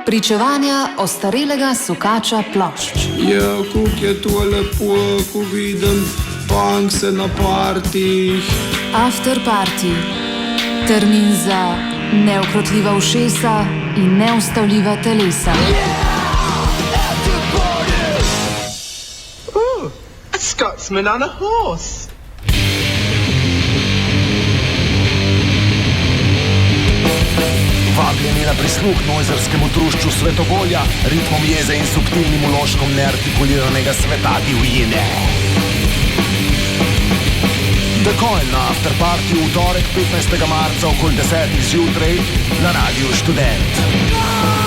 Pričevanja ostarelega sukača plošč. Ja, kako je to lepo, ko vidim punkse na partijih. After party. Termin za neukrotljiva ušesa in neustavljiva telesa. A Scotsman on a horse. Vabljeni na prisluh nojzerskemu trušču svetovolja, ritmom jeze in subtilnim uložkom neartikuliranega sveta divjine. The Coin na afterparty v torek 15. marca okoli 10. zjutraj na Radiu Študent.